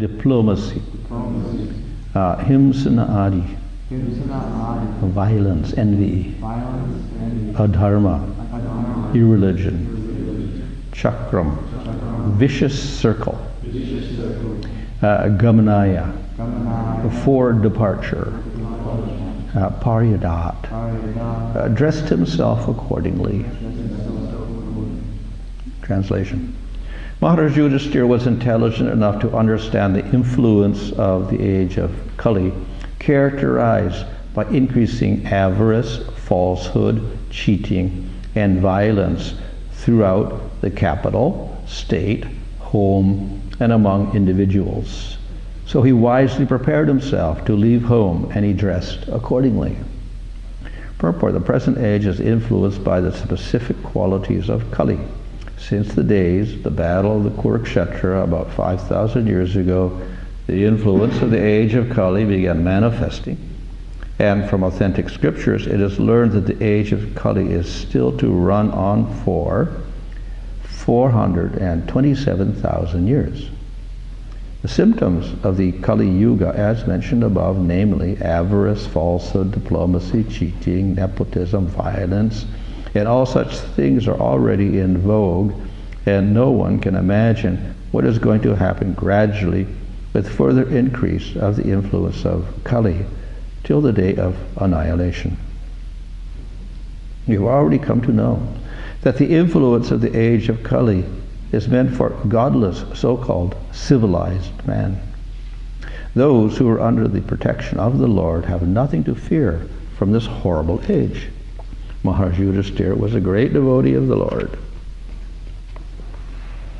diplomacy, himsana adi, violence, envy, adharma, irreligion, chakram, vicious circle, gamanaya, for departure, paryadat, dressed himself accordingly. Translation. Maharaj Yudhisthira was intelligent enough to understand the influence of the age of Kali, characterized by increasing avarice, falsehood, cheating, and violence throughout the capital, state, home, and among individuals. So he wisely prepared himself to leave home, and he dressed accordingly. Purport: the present age is influenced by the specific qualities of Kali. Since the days, the battle of the Kurukshetra about 5,000 years ago, the influence of the age of Kali began manifesting. And from authentic scriptures, it is learned that the age of Kali is still to run on for 427,000 years. The symptoms of the Kali Yuga, as mentioned above, namely avarice, falsehood, diplomacy, cheating, nepotism, violence, and all such things are already in vogue, and no one can imagine what is going to happen gradually with further increase of the influence of Kali till the day of annihilation. You've already come to know that the influence of the age of Kali is meant for godless, so-called civilized man. Those who are under the protection of the Lord have nothing to fear from this horrible age. Maharaj Yudhisthira was a great devotee of the Lord,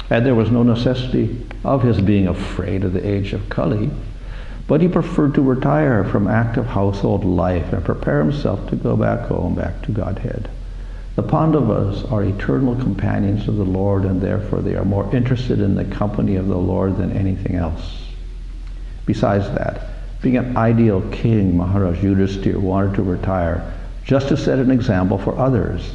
and there was no necessity of his being afraid of the age of Kali, but he preferred to retire from active household life and prepare himself to go back home, back to Godhead. The Pandavas are eternal companions of the Lord, and therefore they are more interested in the company of the Lord than anything else. Besides that, being an ideal king, Maharaj Yudhisthira wanted to retire just to set an example for others.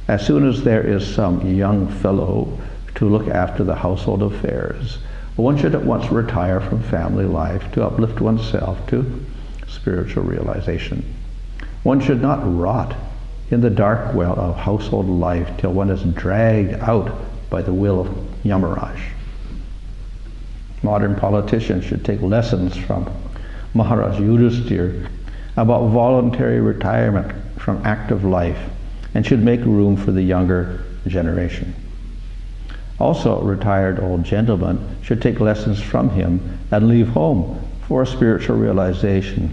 As soon as there is some young fellow to look after the household affairs, one should at once retire from family life to uplift oneself to spiritual realization. One should not rot in the dark well of household life till one is dragged out by the will of Yamaraj. Modern politicians should take lessons from Maharaj Yudhisthira about voluntary retirement from active life, and should make room for the younger generation. Also, retired old gentlemen should take lessons from him and leave home for spiritual realization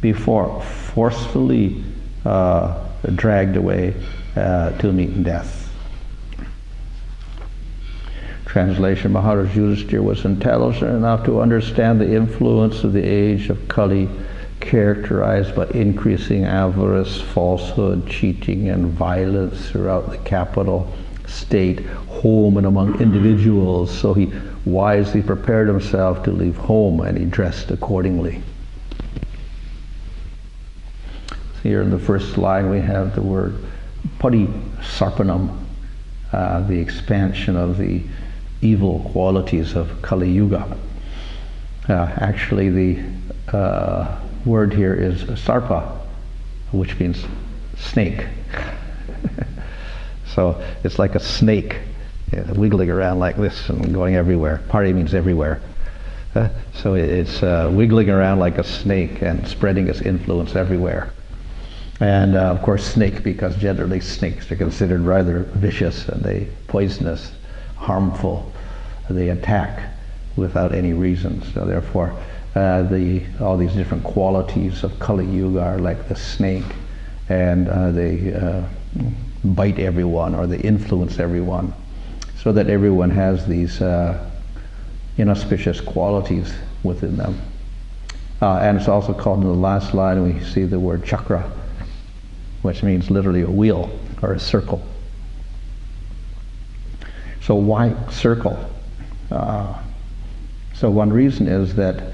before forcefully dragged away to meet death. Translation: Maharaj Yudhisthira was intelligent enough to understand the influence of the age of Kali, characterized by increasing avarice, falsehood, cheating, and violence throughout the capital, state, home, and among individuals. So he wisely prepared himself to leave home, and he dressed accordingly. Here in the first line we have the word parisarpanam, the expansion of the evil qualities of Kali Yuga. Actually, the word here is sarpa, which means snake. So it's like a snake wiggling around like this and going everywhere. Pari means everywhere. So it's wiggling around like a snake and spreading its influence everywhere. And of course snake, because generally snakes are considered rather vicious and they poisonous, harmful. They attack without any reason. So therefore all these different qualities of Kali Yuga are like the snake, and they bite everyone, or they influence everyone, so that everyone has these inauspicious qualities within them. And it's also called, in the last line we see the word chakra, which means literally a wheel or a circle. So why circle? So one reason is that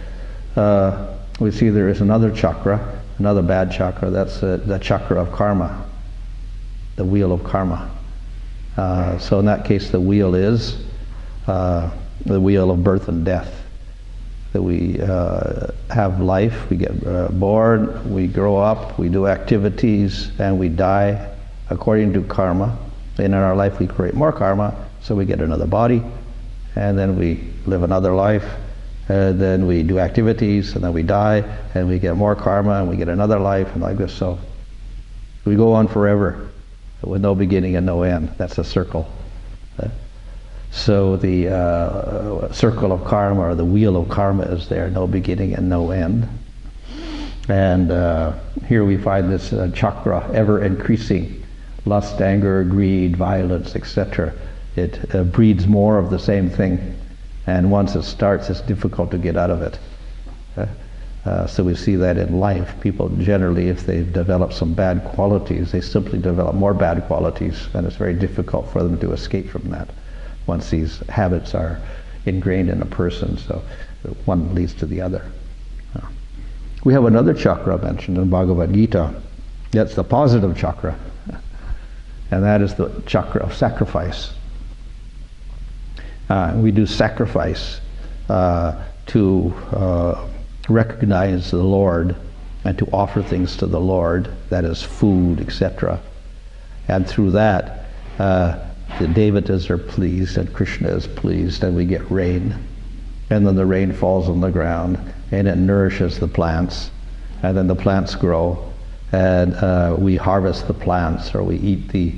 we see there is another chakra, another bad chakra. That's the chakra of karma, the wheel of karma. So in that case, the wheel is the wheel of birth and death. that we have life, we get born, we grow up, we do activities, and we die according to karma. And in our life we create more karma, so we get another body, and then we live another life, and then we do activities, and then we die, and we get more karma, and we get another life, and like this. So we go on forever with no beginning and no end. That's a circle. So the circle of karma, or the wheel of karma, is there, no beginning and no end. And here we find this chakra ever increasing: lust, anger, greed, violence, etc. It breeds more of the same thing, and once it starts, it's difficult to get out of it. So we see that in life. People generally, if they've developed some bad qualities, they simply develop more bad qualities, and it's very difficult for them to escape from that once these habits are ingrained in a person. So one leads to the other. We have another chakra mentioned in Bhagavad Gita. That's the positive chakra, and that is the chakra of sacrifice. We do sacrifice to recognize the Lord and to offer things to the Lord, that is food, etc. And through that, the devatas are pleased and Krishna is pleased, and we get rain. And then the rain falls on the ground and it nourishes the plants, and then the plants grow, and we harvest the plants, or we eat the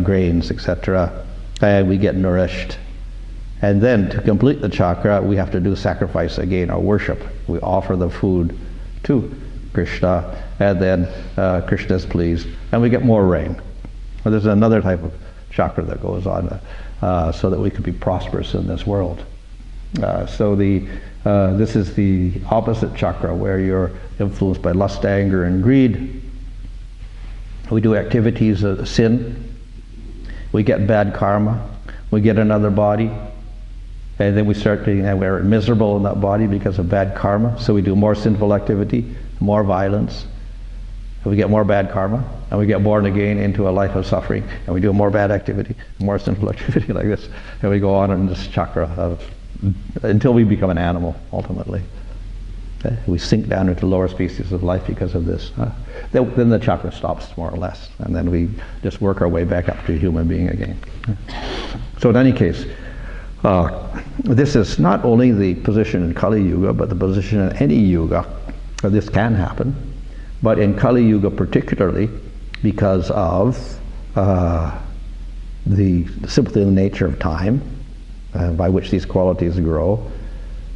grains, etc. And we get nourished. And then to complete the chakra, we have to do sacrifice again, or worship. We offer the food to Krishna, and then Krishna is pleased, and we get more rain. Well, there's another type of chakra that goes on so that we can be prosperous in this world. So this is the opposite chakra, where you're influenced by lust, anger, and greed. We do activities of sin. We get bad karma. We get another body. And then we start being, and we're miserable in that body because of bad karma. So we do more sinful activity, more violence. And we get more bad karma, and we get born again into a life of suffering, and we do more bad activity, more sinful activity like this, and we go on in this chakra until we become an animal, ultimately. Okay? We sink down into lower species of life because of this. Then the chakra stops, more or less, and then we just work our way back up to a human being again. So in any case, this is not only the position in Kali Yuga, but the position in any yuga where this can happen. But in Kali Yuga particularly, because of simply the nature of time by which these qualities grow,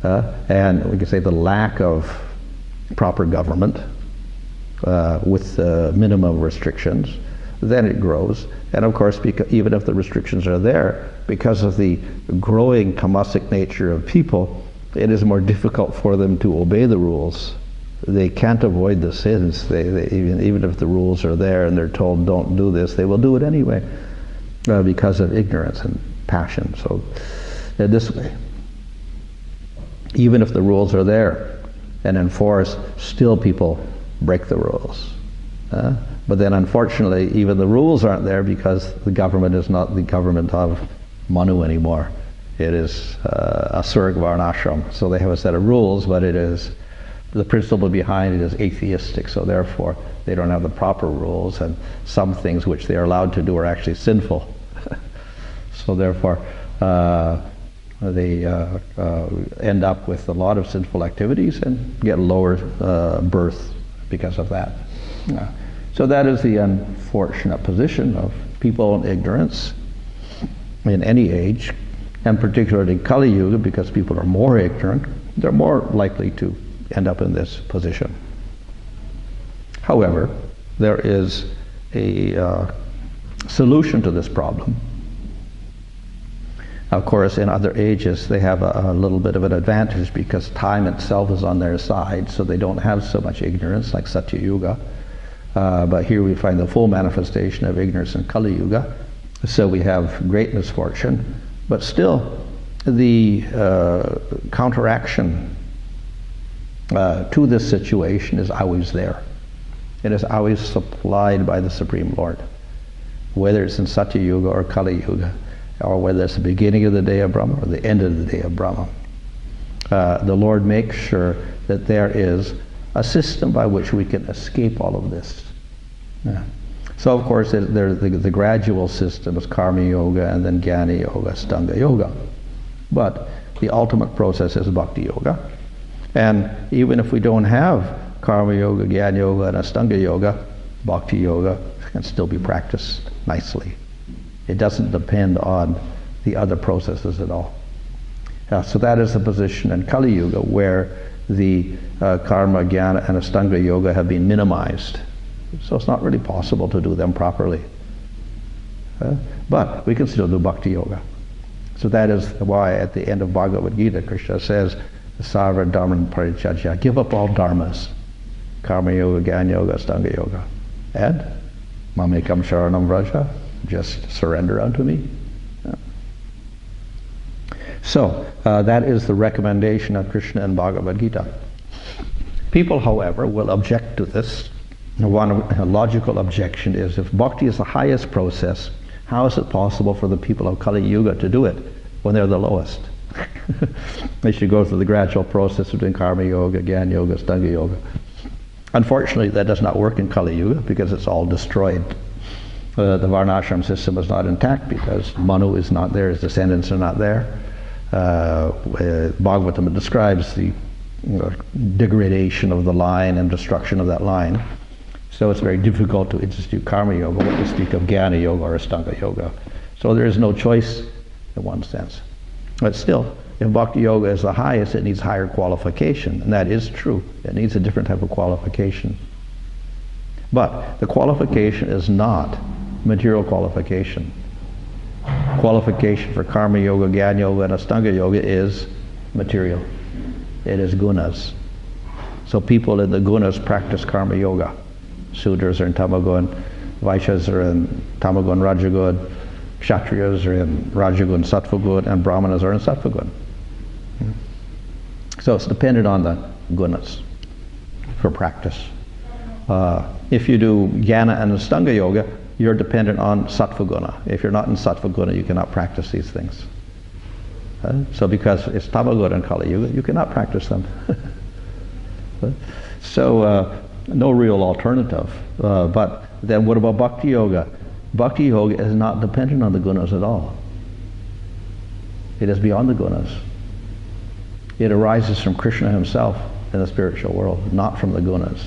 and we can say the lack of proper government with minimum restrictions, then it grows. And of course, even if the restrictions are there, because of the growing tamasic nature of people, it is more difficult for them to obey the rules. They can't avoid the sins. Even if the rules are there and they're told don't do this, they will do it anyway because of ignorance and passion. So this way, even if the rules are there and enforced, still people break the rules. But then unfortunately, even the rules aren't there because the government is not the government of Manu anymore. It is a Surg Varnashram. So they have a set of rules, but it is, the principle behind it is atheistic, so therefore they don't have the proper rules, and some things which they are allowed to do are actually sinful. So therefore they end up with a lot of sinful activities and get lower birth because of that. So that is the unfortunate position of people in ignorance in any age, and particularly in Kali Yuga, because people are more ignorant, they're more likely to end up in this position. However, there is a solution to this problem. Of course, in other ages they have a little bit of an advantage because time itself is on their side, so they don't have so much ignorance like Satya Yuga. But here we find the full manifestation of ignorance in Kali Yuga, so we have great misfortune. But still, the counteraction to this situation is always there. It is always supplied by the Supreme Lord, whether it's in Satya Yuga or Kali Yuga, or whether it's the beginning of the day of Brahma or the end of the day of Brahma. the Lord makes sure that there is a system by which we can escape all of this. Yeah. So of course there's the gradual system is karma yoga, and then jnana yoga, stanga yoga. But the ultimate process is bhakti yoga. And even if we don't have karma yoga, jnana yoga, and astanga yoga, bhakti yoga can still be practiced nicely. It doesn't depend on the other processes at all. So that is the position in Kali Yuga, where the karma, jnana, and astanga yoga have been minimized. So it's not really possible to do them properly. But we can still do bhakti yoga. So that is why at the end of Bhagavad Gita, Krishna says, Sarva dharma parityajya, give up all dharmas. Karma yoga, jnana yoga, astanga yoga. And mamekam sharanam vraja, just surrender unto me. So that is the recommendation of Krishna in Bhagavad Gita. People, however, will object to this. A logical objection is, if bhakti is the highest process, how is it possible for the people of Kali Yuga to do it when they're the lowest? They should go through the gradual process of doing karma yoga, jnana yoga, astanga yoga. Unfortunately, that does not work in Kali Yuga because it's all destroyed. The varnashram system is not intact because Manu is not there, his descendants are not there. Bhagavatam describes the degradation of the line and destruction of that line. So it's very difficult to institute karma yoga, what to speak of jnana yoga or astanga yoga. So there is no choice in one sense. But still, if bhakti yoga is the highest, it needs higher qualification, and that is true. It needs a different type of qualification. But the qualification is not material qualification. Qualification for karma yoga, jnana yoga, and astanga yoga is material. It is gunas. So people in the gunas practice karma yoga. Sudras are in tamagun, Vaishyas are in tamagun, rajagun, Kshatriyas are in rajagun, sattvagun, and Brahmanas are in sattvagun. So it's dependent on the gunas for practice. If you do jnana and astanga yoga, you're dependent on sattvaguna. If you're not in sattvaguna, you cannot practice these things. So because it's tamaguna in Kali Yuga, you cannot practice them. So no real alternative. But then what about bhakti yoga? Bhakti yoga is not dependent on the gunas at all. It is beyond the gunas. It arises from Krishna himself in the spiritual world, not from the gunas.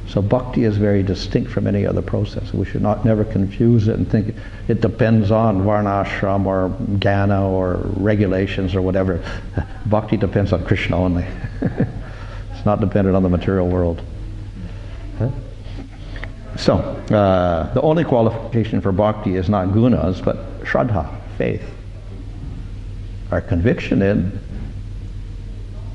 So bhakti is very distinct from any other process. We should never confuse it and think it depends on varnashram or jnana or regulations or whatever. Bhakti depends on Krishna only. It's not dependent on the material world. So the only qualification for bhakti is not gunas, but shraddha, faith. Our conviction in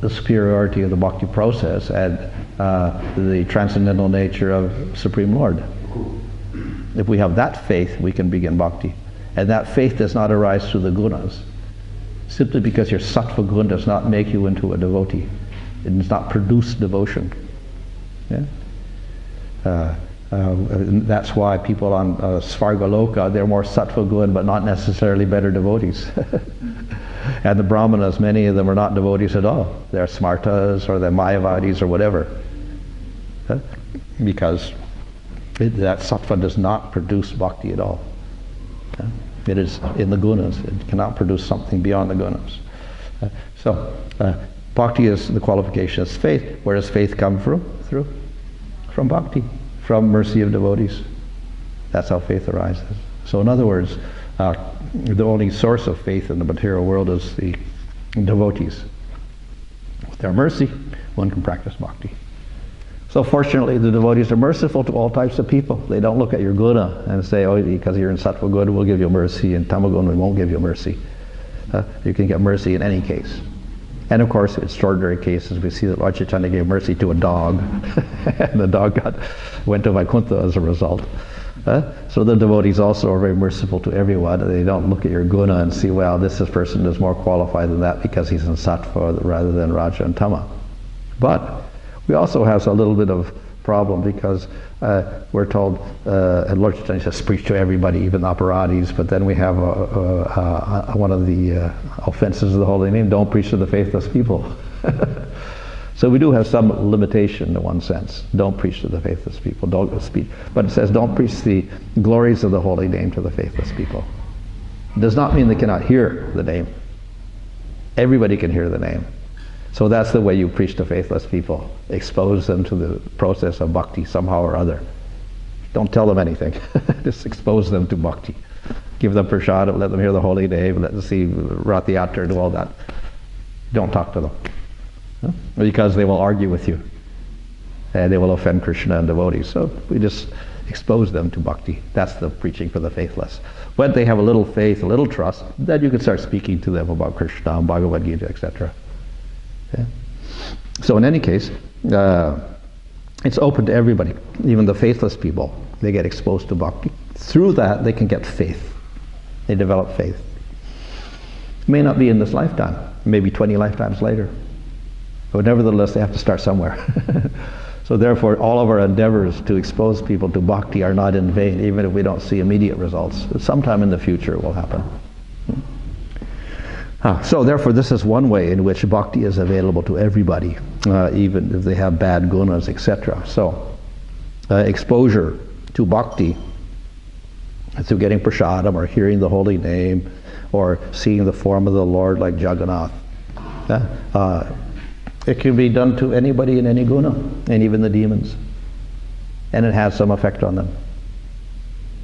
the superiority of the bhakti process and the transcendental nature of Supreme Lord. If we have that faith, we can begin bhakti. And that faith does not arise through the gunas. Simply because your sattva gun does not make you into a devotee. It does not produce devotion. Yeah? That's why people on Svargaloka, they're more sattva gun, but not necessarily better devotees. And the Brahmanas, many of them are not devotees at all. They're smartas or they're mayavadis or whatever. Because that sattva does not produce bhakti at all. It is in the gunas. It cannot produce something beyond the gunas. So bhakti is the qualification as faith. Where does faith come from? From bhakti, from mercy of devotees. That's how faith arises. So in other words, the only source of faith in the material world is the devotees. With their mercy, one can practice bhakti. So fortunately, the devotees are merciful to all types of people. They don't look at your guna and say, oh, because you're in sattva guna, we'll give you mercy, and tamagun, we won't give you mercy. You can get mercy in any case. And of course, in extraordinary cases, we see that Lord Chaitanya gave mercy to a dog, and the dog went to Vaikuntha as a result. So the devotees also are very merciful to everyone. They don't look at your guna and see, well, this person is more qualified than that because he's in sattva rather than raja and tama. But we also have a little bit of problem, because we're told, and Lord Chaitanya says, preach to everybody, even the operatis, but then we have one of the offenses of the holy name, don't preach to the faithless people. So we do have some limitation in one sense. Don't preach to the faithless people. Don't speak. But it says don't preach the glories of the holy name to the faithless people. It does not mean they cannot hear the name. Everybody can hear the name. So that's the way you preach to faithless people. Expose them to the process of bhakti somehow or other. Don't tell them anything. Just expose them to bhakti. Give them prasada, let them hear the holy name, let them see Ratiyatra, do all that. Don't talk to them. Because they will argue with you. And they will offend Krishna and devotees. So we just expose them to bhakti. That's the preaching for the faithless. When they have a little faith, a little trust, then you can start speaking to them about Krishna, Bhagavad Gita, etc. Yeah. So in any case, it's open to everybody, even the faithless people. They get exposed to bhakti. Through that, they can get faith. They develop faith. It may not be in this lifetime, maybe 20 lifetimes later. But nevertheless, they have to start somewhere. So therefore, all of our endeavors to expose people to bhakti are not in vain, even if we don't see immediate results. Sometime in the future it will happen. So therefore, this is one way in which bhakti is available to everybody, even if they have bad gunas, etc. So exposure to bhakti through getting prasadam or hearing the holy name or seeing the form of the Lord like Jagannath. It can be done to anybody in any guna, and even the demons. And it has some effect on them.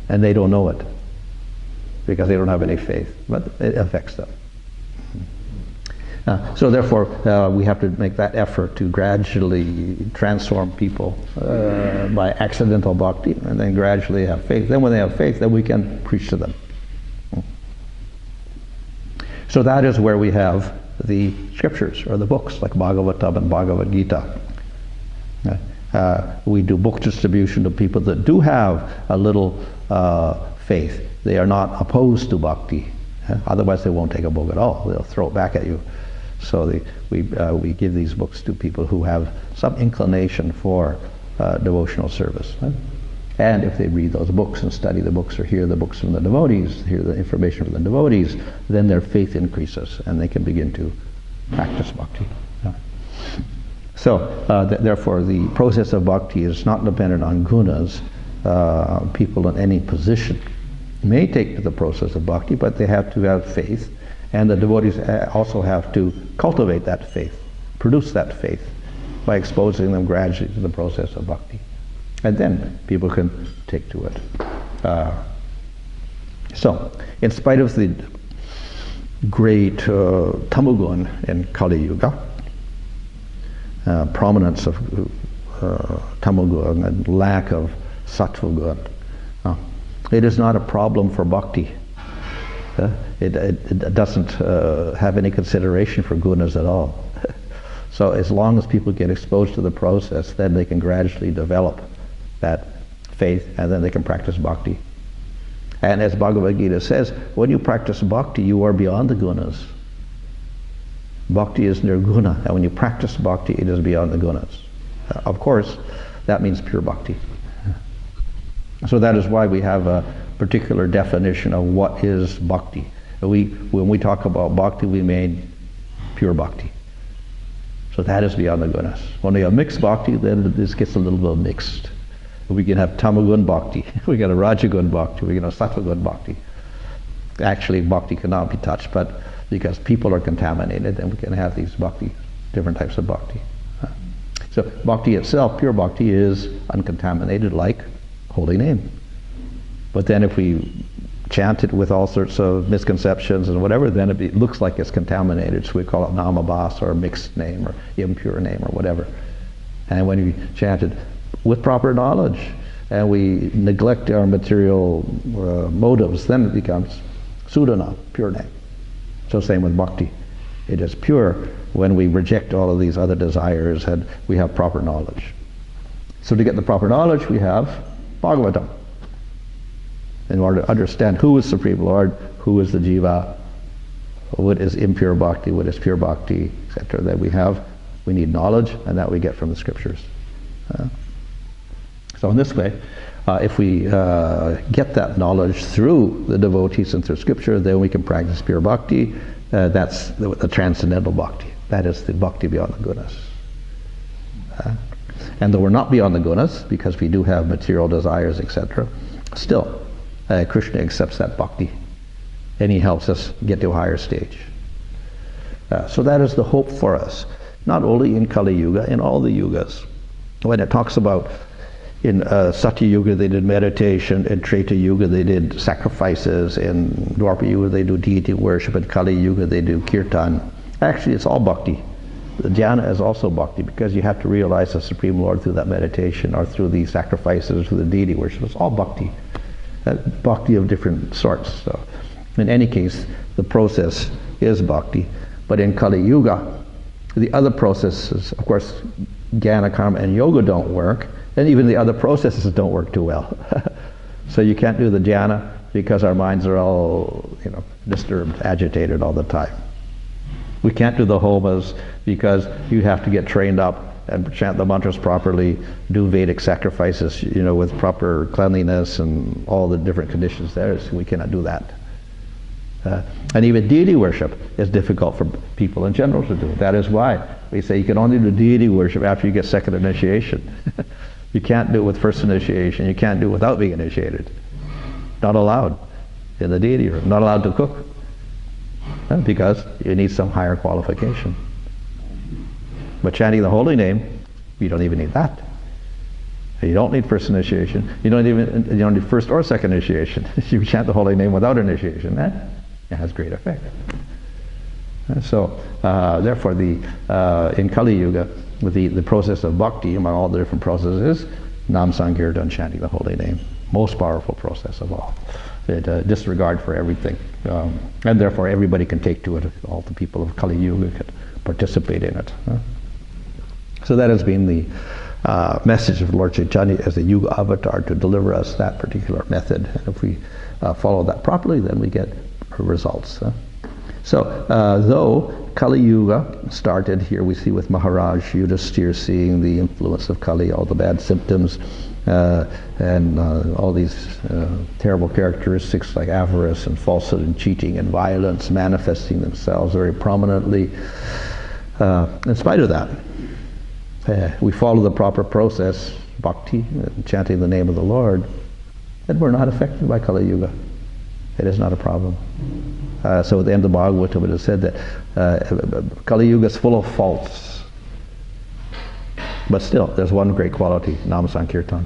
And they don't know it, because they don't have any faith, but it affects them. So therefore, we have to make that effort to gradually transform people by accidental bhakti, and then gradually have faith. Then when they have faith, then we can preach to them. So that is where we have the scriptures, or the books, like Bhagavatam and Bhagavad Gita. We do book distribution to people that do have a little faith. They are not opposed to bhakti. Otherwise they won't take a book at all. They'll throw it back at you. So we give these books to people who have some inclination for devotional service. And if they read those books and study the books or hear the books from the devotees, hear the information from the devotees, then their faith increases and they can begin to practice bhakti. So therefore the process of bhakti is not dependent on gunas. People in any position may take to the process of bhakti, but they have to have faith, and the devotees also have to cultivate that faith, produce that faith by exposing them gradually to the process of bhakti. And then people can take to it. So, in spite of the great tamogun in Kali Yuga, prominence of tamogun and lack of sattvagun, it is not a problem for bhakti. It doesn't have any consideration for gunas at all. So as long as people get exposed to the process, then they can gradually develop that faith, and then they can practice bhakti. And as Bhagavad Gita says, when you practice bhakti, you are beyond the gunas. Bhakti is nirguna, and when you practice bhakti, it is beyond the gunas. Of course, that means pure bhakti. So that is why we have a particular definition of what is bhakti. When we talk about bhakti, we mean pure bhakti. So that is beyond the gunas. When we have mixed bhakti, then this gets a little bit mixed. We can have tamagun bhakti, we can have rajagun bhakti, we can have sattvagun bhakti. Actually, bhakti cannot be touched, but because people are contaminated, then we can have these bhakti, different types of bhakti. So bhakti itself, pure bhakti, is uncontaminated, like holy name. But then if we chant it with all sorts of misconceptions and whatever, then it looks like it's contaminated, so we call it namabhas, or mixed name, or impure name, or whatever. And when we chant it with proper knowledge, and we neglect our material motives, then it becomes sudana, pure name. So same with bhakti. It is pure when we reject all of these other desires and we have proper knowledge. So to get the proper knowledge, we have Bhagavatam. In order to understand who is Supreme Lord, who is the jiva, what is impure bhakti, what is pure bhakti, etc. That we need knowledge, and that we get from the scriptures. So in this way, if we get that knowledge through the devotees and through scripture, then we can practice pure bhakti. That's the transcendental bhakti. That is the bhakti beyond the gunas. And though we're not beyond the gunas, because we do have material desires, etc., still, Krishna accepts that bhakti, and he helps us get to a higher stage. So that is the hope for us, not only in Kali Yuga, in all the yugas. When it talks about in Satya Yuga they did meditation, in Treta Yuga they did sacrifices, in Dwapara Yuga they do deity worship, in Kali Yuga they do kirtan. Actually, it's all bhakti. The jhana is also bhakti, because you have to realize the Supreme Lord through that meditation, or through the sacrifices, through the deity worship. It's all bhakti. Bhakti of different sorts. So, in any case, the process is bhakti. But in Kali Yuga, the other processes, of course, jnana, karma, and yoga don't work, and even the other processes don't work too well. So you can't do the jhana because our minds are all, disturbed, agitated all the time. We can't do the homas because you have to get trained up and chant the mantras properly, do Vedic sacrifices, with proper cleanliness and all the different conditions there. So we cannot do that. And even deity worship is difficult for people in general to do. That is why we say you can only do deity worship after you get second initiation. You can't do it with first initiation. You can't do it without being initiated. Not allowed in the deity room. Not allowed to cook. Because you need some higher qualification. But chanting the holy name, you don't even need that. You don't need first initiation. You don't need first or second initiation. You chant the holy name without initiation. It has great effect. So, therefore, in Kali Yuga, with the process of bhakti, among all the different processes, Nam Sankirtan, chanting the holy name, most powerful process of all. Disregard for everything, and therefore everybody can take to it. All the people of Kali Yuga can participate in it. So that has been the message of Lord Chaitanya as the Yuga avatar, to deliver us that particular method. And if we follow that properly, then we get results. So though Kali Yuga started here, we see with Maharaj Yudhisthira seeing the influence of Kali, all the bad symptoms, and all these terrible characteristics like avarice and falsehood and cheating and violence manifesting themselves very prominently. In spite of that, we follow the proper process, bhakti, chanting the name of the Lord, and we're not affected by Kali Yuga. It is not a problem. So at the end of the Bhagavatam it is said that Kali Yuga is full of faults. But still, there's one great quality, Nam Sankirtan.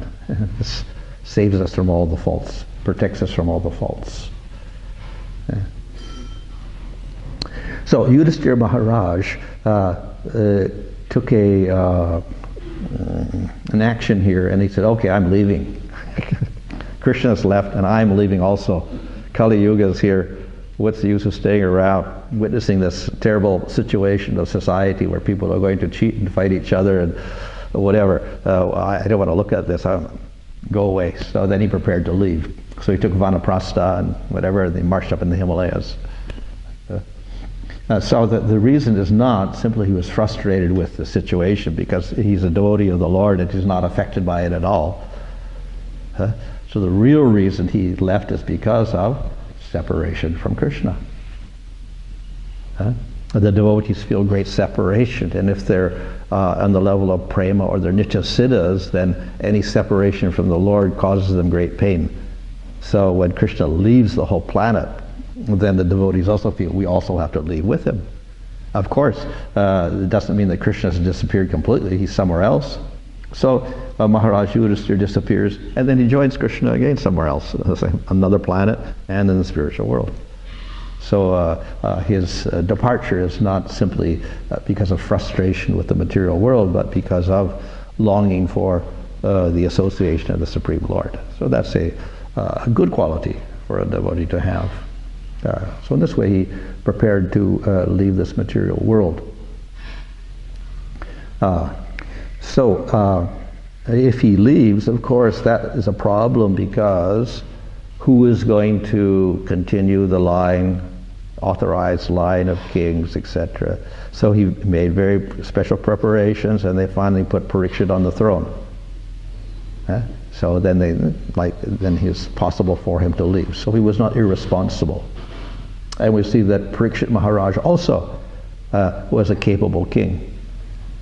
This saves us from all the faults, protects us from all the faults. So Yudhisthira Maharaj took an action here, and he said, okay, I'm leaving. Krishna's left, and I'm leaving also. Kali Yuga is here. What's the use of staying around, witnessing this terrible situation of society where people are going to cheat and fight each other and whatever? I don't want to look at this. Go away. So then he prepared to leave. So he took vanaprastha and whatever, and they marched up in the Himalayas. So the reason is not simply he was frustrated with the situation because he's a devotee of the Lord and he's not affected by it at all. So the real reason he left is because of separation from Krishna. The devotees feel great separation, and if they're on the level of prema or they're nitya siddhas, then any separation from the Lord causes them great pain. So when Krishna leaves the whole planet, then the devotees also feel we also have to leave with him. Of course, it doesn't mean that Krishna has disappeared completely. He's somewhere else. So Maharaj Yudhisthira disappears, and then he joins Krishna again somewhere else, another planet, and in the spiritual world. So his departure is not simply because of frustration with the material world, but because of longing for the association of the Supreme Lord. So that's a good quality for a devotee to have. So in this way he prepared to leave this material world. So if he leaves, of course, that is a problem, because who is going to continue the line, authorized line of kings, etc.? So he made very special preparations, and they finally put Parikshit on the throne. So then then it's possible for him to leave. So he was not irresponsible. And we see that Parikshit Maharaj also was a capable king.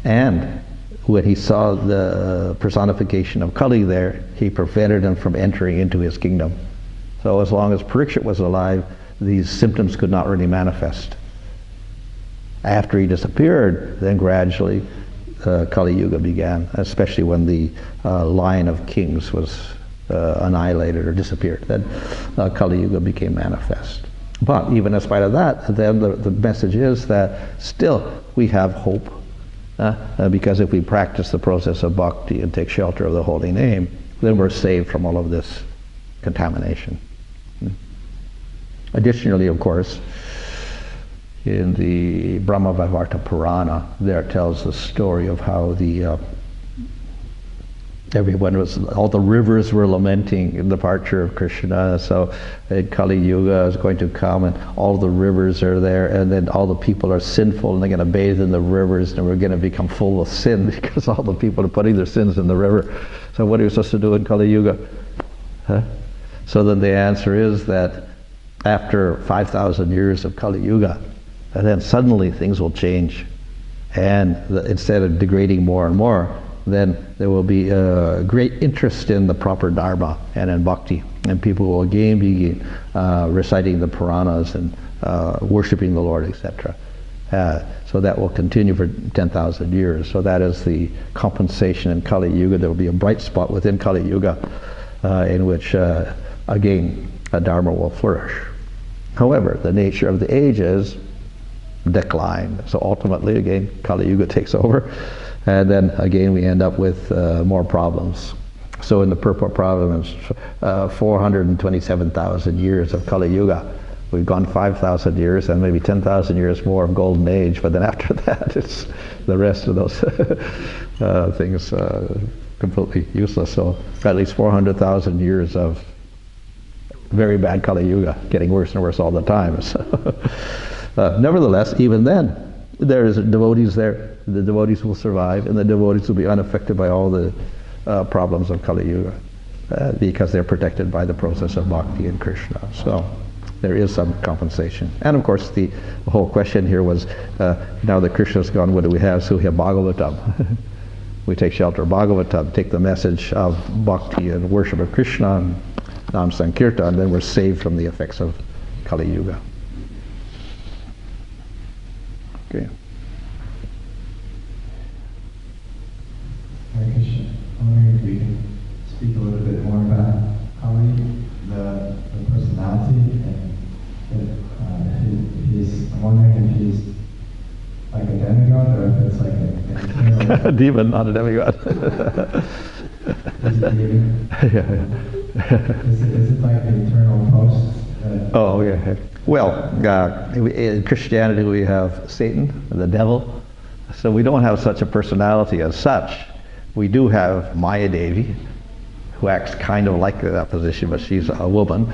And when he saw the personification of Kali there, he prevented him from entering into his kingdom. So as long as Parikshit was alive, these symptoms could not really manifest. After he disappeared, then gradually Kali Yuga began, especially when the line of kings was annihilated or disappeared. Then Kali Yuga became manifest. But even in spite of that, then the message is that still we have hope, because if we practice the process of bhakti and take shelter of the holy name, then we're saved from all of this contamination. Additionally, of course, in the Brahma Vaivarta Purana, there it tells the story of how all the rivers were lamenting the departure of Krishna. So Kali Yuga is going to come, and all the rivers are there, and then all the people are sinful, and they're going to bathe in the rivers, and we're going to become full of sin because all the people are putting their sins in the river. So what are you supposed to do in Kali Yuga? So then the answer is that after 5,000 years of Kali Yuga, and then suddenly things will change, and instead of degrading more and more, then there will be a great interest in the proper dharma and in bhakti, and people will again begin reciting the Puranas and worshipping the Lord, etc. So that will continue for 10,000 years. So that is the compensation in Kali Yuga. There will be a bright spot within Kali Yuga in which again dharma will flourish. However, the nature of the age is decline. So ultimately, again, Kali Yuga takes over, and then again we end up with more problems. So in the purport province, 427,000 years of Kali Yuga. We've gone 5,000 years and maybe 10,000 years more of golden age, but then after that, it's the rest of those things completely useless. So at least 400,000 years of very bad Kali Yuga, getting worse and worse all the time. So, nevertheless, even then, there is devotees there. The devotees will survive, and the devotees will be unaffected by all the problems of Kali Yuga, because they're protected by the process of bhakti and Krishna. So there is some compensation. And of course, the whole question here was, now that Krishna's gone, what do we have? So we have Bhagavatam. We take shelter of Bhagavatam, take the message of bhakti and worship of Krishna, and Nam Sankirtan, and then we're saved from the effects of Kali Yuga. Okay. Hare Krishna. I'm wondering if we can speak a little bit more about Kali, the personality, and I'm wondering if he's like a demigod or if it's like an eternal... A demon, not a demigod. Is it a demon? Yeah. Is it like the eternal host? Oh, yeah. Well, in Christianity we have Satan, the devil. So we don't have such a personality as such. We do have Maya Devi, who acts kind of like that position, but she's a woman,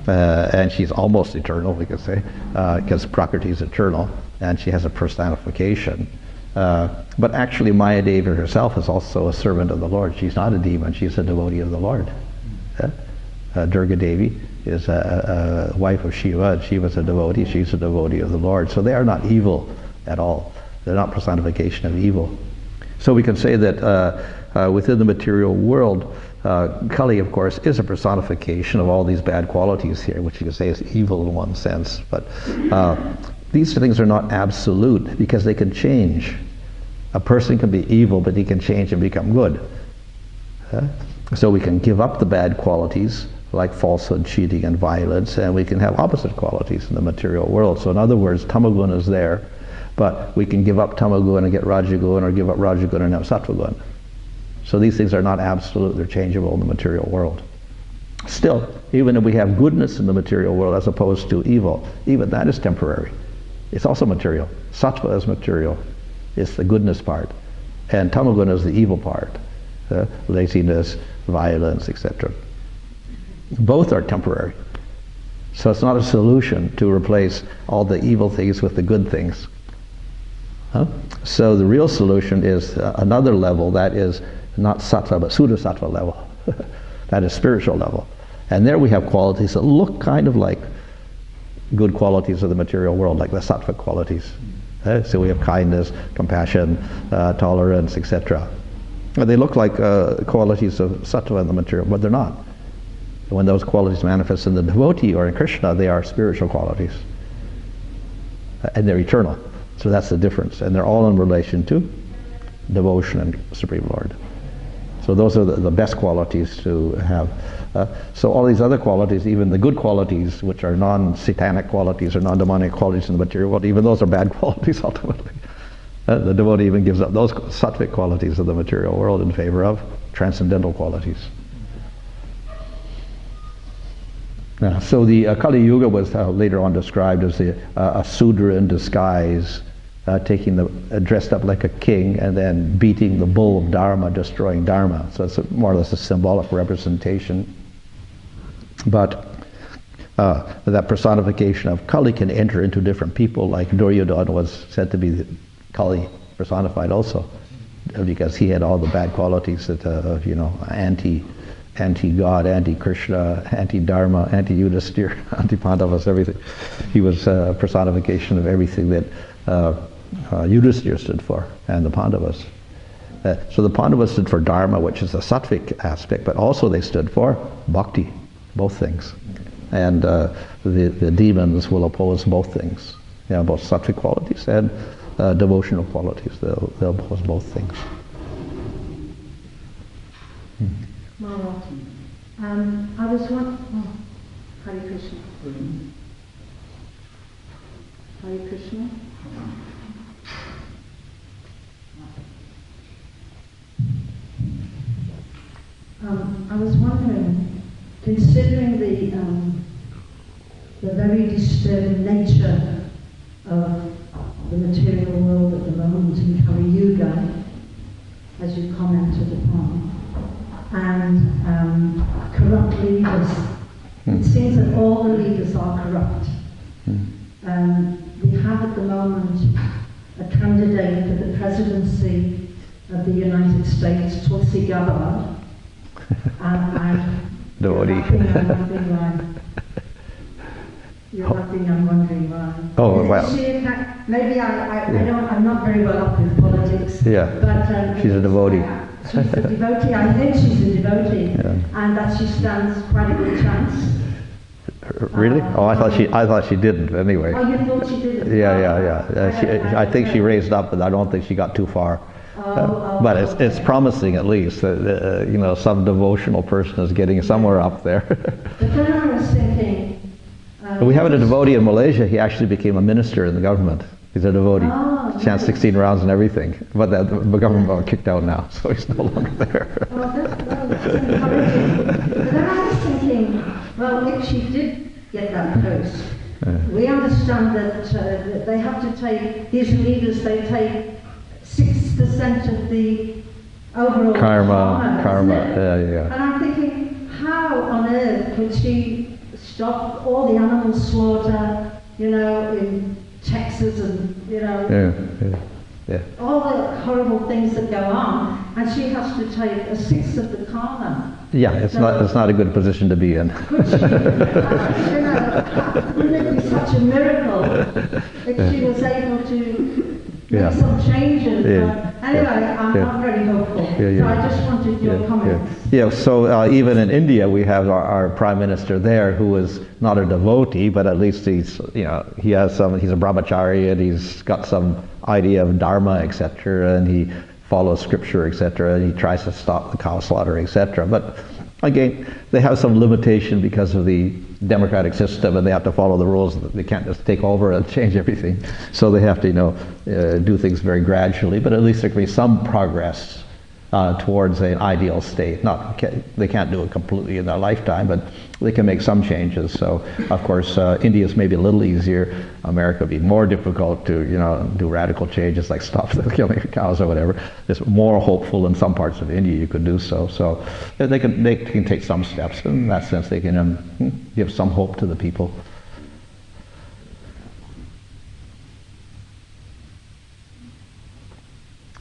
and she's almost eternal, we could say, because Prakriti is eternal, and she has a personification. But actually Maya Devi herself is also a servant of the Lord. She's not a demon, she's a devotee of the Lord. Durga Devi is a wife of Shiva, and Shiva's a devotee, she's a devotee of the Lord. So they are not evil at all. They're not personification of evil. So we can say that within the material world, Kali, of course, is a personification of all these bad qualities here, which you could say is evil in one sense. But these things are not absolute, because they can change. A person can be evil, but he can change and become good. So we can give up the bad qualities, like falsehood, cheating, and violence, and we can have opposite qualities in the material world. So in other words, tamaguna is there, but we can give up tamaguna and get rajaguna, or give up rajaguna and have sattvaguna. So these things are not absolute, they're changeable in the material world. Still, even if we have goodness in the material world as opposed to evil, even that is temporary. It's also material. Sattva is material. It's the goodness part. And tamaguna is the evil part. Laziness, violence, etc. Both are temporary. So it's not a solution to replace all the evil things with the good things. So the real solution is another level, that is not sattva but suddha sattva level. That is spiritual level. And there we have qualities that look kind of like good qualities of the material world, like the sattvic qualities. So we have kindness, compassion, tolerance, etc. They look like qualities of sattva in the material, but they're not. When those qualities manifest in the devotee or in Krishna, they are spiritual qualities. And they're eternal. So that's the difference. And they're all in relation to devotion and Supreme Lord. So those are the best qualities to have. So all these other qualities, even the good qualities, which are non-satanic qualities or non-demonic qualities in the material world, even those are bad qualities ultimately. The devotee even gives up those sattvic qualities of the material world in favor of transcendental qualities. So the Kali Yuga was later on described as a Sudra in disguise, dressed up like a king and then beating the bull of Dharma, destroying Dharma. So it's more or less a symbolic representation. But that personification of Kali can enter into different people, like Duryodhana was said to be the Kali personified also, because he had all the bad qualities that, anti-God, anti-Krishna, anti-Dharma, anti-Yudhisthira, anti-Pandavas, everything. He was a personification of everything that Yudhisthira stood for, and the Pandavas. So the Pandavas stood for Dharma, which is the sattvic aspect, but also they stood for bhakti, both things. And the demons will oppose both things, both sattvic qualities and devotional qualities. They'll oppose both things. Marati. I was wondering, Hare Krishna. Hare Krishna. I was wondering, considering the very disturbing nature of the material world at the moment in Kali Yuga, as you commented upon, and corrupt leaders. It seems that all the leaders are corrupt. We have at the moment a candidate for the presidency of the United States, Tulsi Gabbard, and you're laughing, I'm wondering why. Oh, well. Maybe I'm not very well up with politics. Yeah, but she's a devotee. She's a devotee. I think she's a devotee, and that she stands quite a good chance. Really? I thought she didn't. Anyway. Oh, you thought she didn't? Yeah. I think she raised up, but I don't think she got too far. But it's promising at least that some devotional person is getting somewhere up there. But then I was thinking. We have a devotee in Malaysia. He actually became a minister in the government. He's a devotee. He had 16 rounds and everything. But the government got kicked out now, so he's no longer there. That's encouraging. But then I was thinking, well, if she did get that post, we understand that they have to take, these leaders, they take 6% of the overall karma. Yeah. And I'm thinking, how on earth could she stop all the animal slaughter, in Texas and, all the horrible things that go on, and she has to take a sixth of the karma. Yeah, it's not a good position to be in. Could she, wouldn't it be such a miracle if she was able to make some changes? Anyway, I'm not very hopeful. So I just wanted your comments. So even in India, we have our Prime Minister there who is not a devotee, but at least he's he's a brahmachari and he's got some idea of dharma, etc., and he follows scripture, etc., and he tries to stop the cow slaughter, etc. But again, they have some limitation because of the democratic system, and they have to follow the rules. They can't just take over and change everything. So they have to, do things very gradually. But at least there can be some progress towards an ideal state. They can't do it completely in their lifetime, but they can make some changes. So, of course, India is maybe a little easier. America would be more difficult to, do radical changes like stop the killing of cows or whatever. It's more hopeful in some parts of India you could do so. So they can take some steps. In that sense, they can give some hope to the people.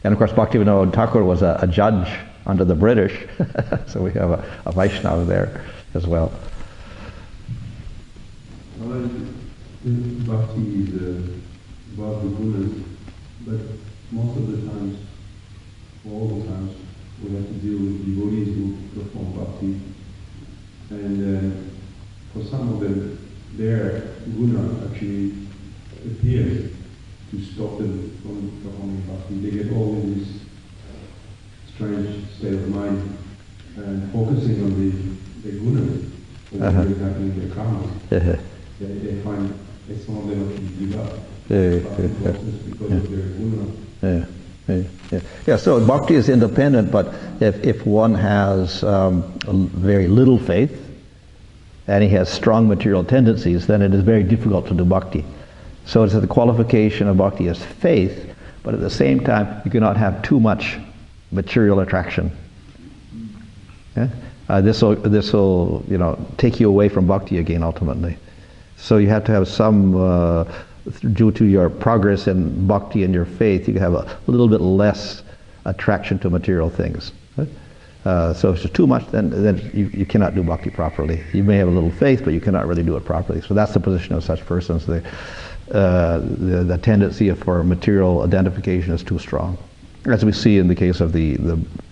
And of course, Bhaktivinoda Thakur was a judge under the British. So we have a Vaishnava there as well. Bhakti is about the gunas, but most of the times, all the times, we have to deal with devotees who perform bhakti, and for some of them, their guna actually appears to stop them from performing bhakti. They get all in this strange state of mind and focusing on the gunas, whatever is happening in their karma. They find that some of them actually give up because of their guna. Yeah, so bhakti is independent, but if one has very little faith and he has strong material tendencies, then it is very difficult to do bhakti. So it's the qualification of bhakti as faith, but at the same time you cannot have too much material attraction. Yeah? This will take you away from bhakti again ultimately. So you have to have some, due to your progress in bhakti and your faith, you have a little bit less attraction to material things. Right? So if it's too much, then you cannot do bhakti properly. You may have a little faith, but you cannot really do it properly. So that's the position of such persons. The tendency for material identification is too strong. As we see in the case of the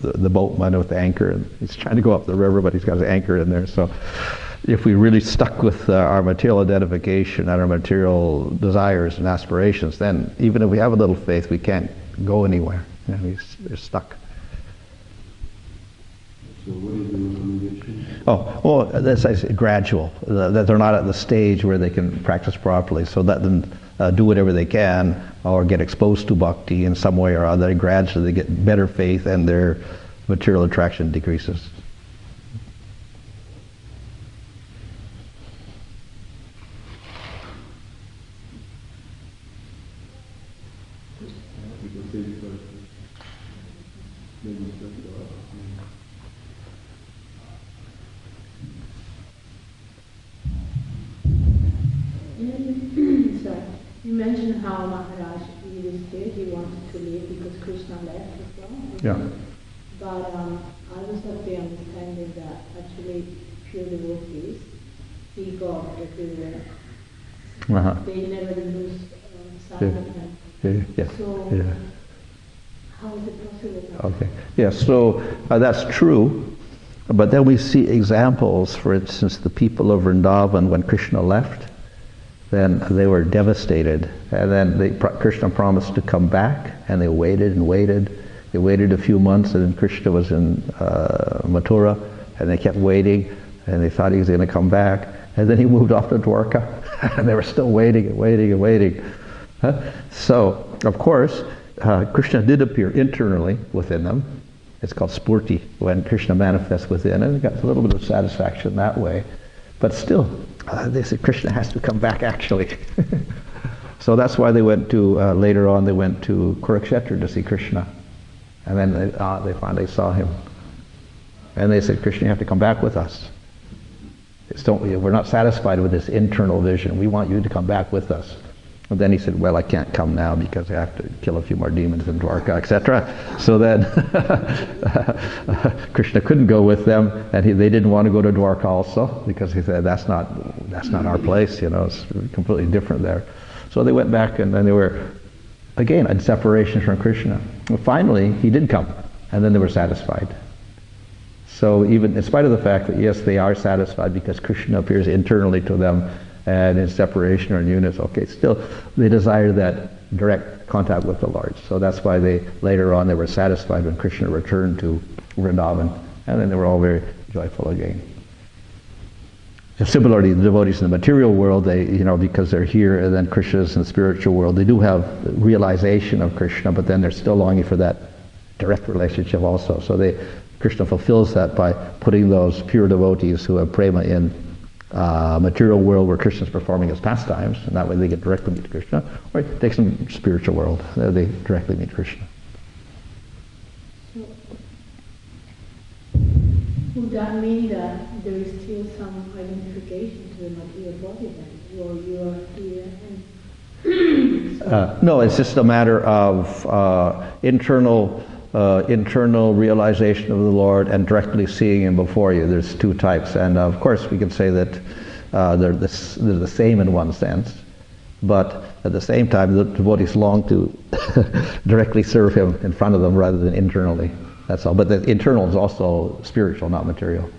boatman with the anchor, and he's trying to go up the river, but he's got his anchor in there. So if we really stuck with our material identification and our material desires and aspirations, then even if we have a little faith, we can't go anywhere. We're stuck. So what is the recommendation? Well, that's gradual. That they're not at the stage where they can practice properly. So let them do whatever they can, or get exposed to bhakti in some way or other. Gradually, they get better faith, and their material attraction decreases. You mentioned how Maharaj Yudhishthira, he wanted to leave because Krishna left as well. Yeah. But I was of the understanding that actually pure devotees see God everywhere. They never lose sight of Him. So how is it possible? Okay. Yeah, so that's true. But then we see examples, for instance, the people of Vrindavan, when Krishna left, then they were devastated. And then Krishna promised to come back, and they waited and waited. They waited a few months, and then Krishna was in Mathura, and they kept waiting, and they thought he was going to come back. And then he moved off to Dwarka, and they were still waiting and waiting and waiting. So, of course, Krishna did appear internally within them. It's called spurti, when Krishna manifests within, and they got a little bit of satisfaction that way. But still, they said Krishna has to come back actually. So that's why they went to, later on they went to Kurukshetra to see Krishna. And then they finally saw him. And they said, Krishna, you have to come back with us. We're not satisfied with this internal vision. We want you to come back with us. And then he said, well, I can't come now because I have to kill a few more demons in Dwarka, etc. So then Krishna couldn't go with them, and they didn't want to go to Dwarka also, because he said, that's not our place, it's completely different there. So they went back, and then they were, again, in separation from Krishna. Well, finally, he did come, and then they were satisfied. So even in spite of the fact that, yes, they are satisfied because Krishna appears internally to them, and in separation or in units, okay, still they desire that direct contact with the Lord. So that's why later on they were satisfied when Krishna returned to Vrindavan, and then they were all very joyful again. And similarly, the devotees in the material world, they, because they're here, and then Krishna's in the spiritual world, they do have realization of Krishna, but then they're still longing for that direct relationship also. So Krishna fulfills that by putting those pure devotees who have prema in material world where Krishna is performing his pastimes, and that way they get directly meet Krishna, or it takes them to spiritual world, they directly meet Krishna. So, would that mean that there is still some identification to the material body then, or you are here and No, it's just a matter of internal internal realization of the Lord and directly seeing Him before you. There's two types, and of course we can say that they're the same in one sense, but at the same time the devotees long to directly serve Him in front of them rather than internally. That's all. But the internal is also spiritual, not material.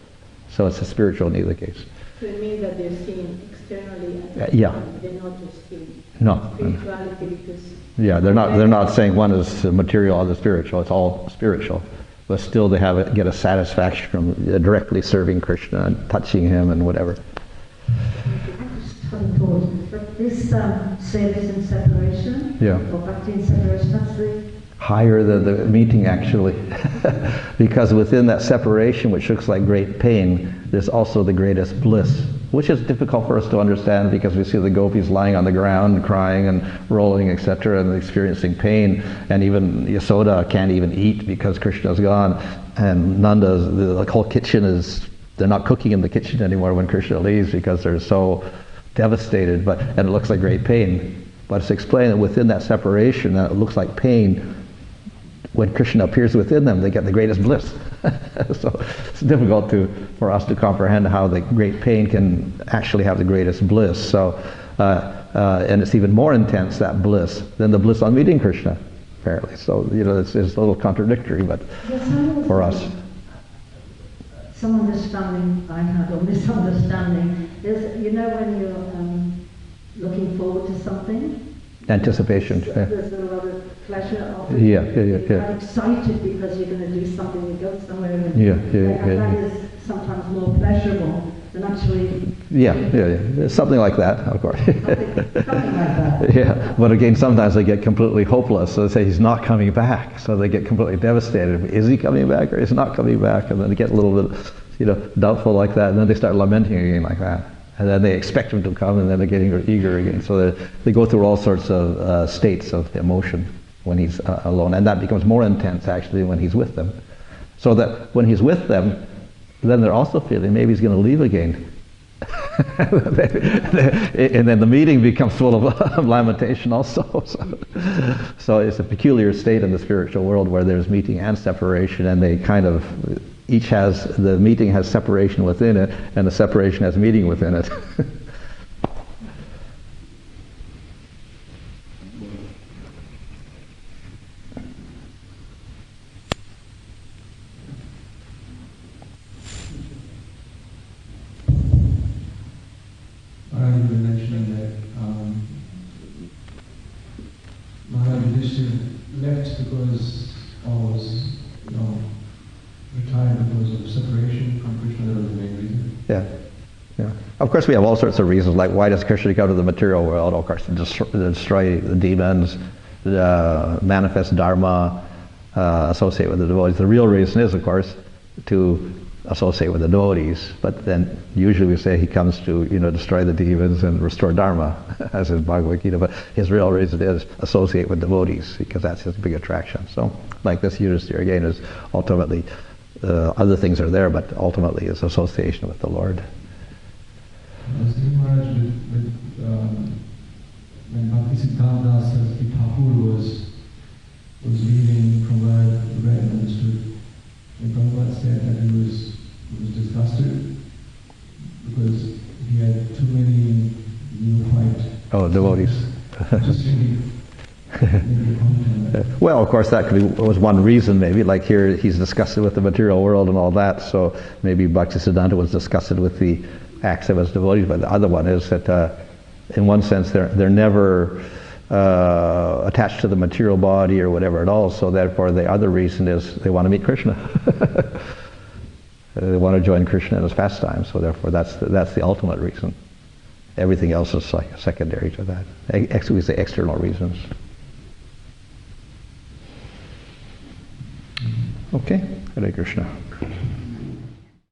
So it's a spiritual in either case. So it means that they're seeing externally. Yeah. They're not just seeing No. spirituality because. Yeah, they're not saying one is material, other spiritual. It's all spiritual, but still they get a satisfaction from directly serving Krishna and touching Him and whatever. But this service in separation, Yeah. or bhakti in separation, that's the Higher than the meeting, actually, because within that separation, which looks like great pain, there's also the greatest bliss, which is difficult for us to understand because we see the gopis lying on the ground and crying and rolling, etc., and experiencing pain, and even Yasoda can't even eat because Krishna's gone, and Nanda's, the whole kitchen they're not cooking in the kitchen anymore when Krishna leaves because they're so devastated, and it looks like great pain. But it's explained that within that separation, that it looks like pain, when Krishna appears within them, they get the greatest bliss. So it's difficult for us to comprehend how the great pain can actually have the greatest bliss. So, and it's even more intense, that bliss, than the bliss on meeting Krishna, apparently. So, it's a little contradictory, but for us. some understanding I had, or misunderstanding, is, when you're looking forward to something, Anticipation. there's a lot of pleasure of it. Yeah. You're excited because you're going to do something, you go somewhere, and that is sometimes more pleasurable than actually... Yeah. Something like that, of course. Something like that. Yeah, but again, sometimes they get completely hopeless. So they say he's not coming back. So they get completely devastated. Is he coming back or is he not coming back? And then they get a little bit, doubtful like that. And then they start lamenting again like that. And then they expect him to come, and then they're getting eager again. So they go through all sorts of states of emotion when he's alone. And that becomes more intense, actually, when he's with them. So that when he's with them, then they're also feeling maybe he's going to leave again. And then the meeting becomes full of lamentation also. So it's a peculiar state in the spiritual world where there's meeting and separation, and they kind of... the meeting has separation within it, and the separation has meeting within it. You were mentioning that Maharaj Yudhishthira left because was, retired because of separation from Krishna. That was the main reason. Yeah. Of course, we have all sorts of reasons, like why does Krishna go to the material world? Of course, to destroy the demons, manifest dharma, associate with the devotees. The real reason is, of course, to associate with the devotees. But then usually we say he comes to, destroy the demons and restore dharma, as in Bhagavad Gita. But his real reason is associate with devotees, because that's his big attraction. So, like this Yudhishthira again is ultimately, other things are there, but ultimately it's association with the Lord. Maharaj, when Bhakti Siddhanta Saraswati Thakur was leaving from where the read and understood, and Prabhupada said that he was disgusted because he had too many neophyte devotees. Just really, maybe a comment on that. Well, of course, that was one reason, maybe. Like here, he's disgusted with the material world and all that, so maybe Bhaktisiddhanta was disgusted with the acts of his devotees. But the other one is that, in one sense, they're never attached to the material body or whatever at all. So therefore, the other reason is they want to meet Krishna. They want to join Krishna in his pastime. So therefore, that's the ultimate reason. Everything else is like secondary to that. We say external reasons. Okay, Hare Krishna.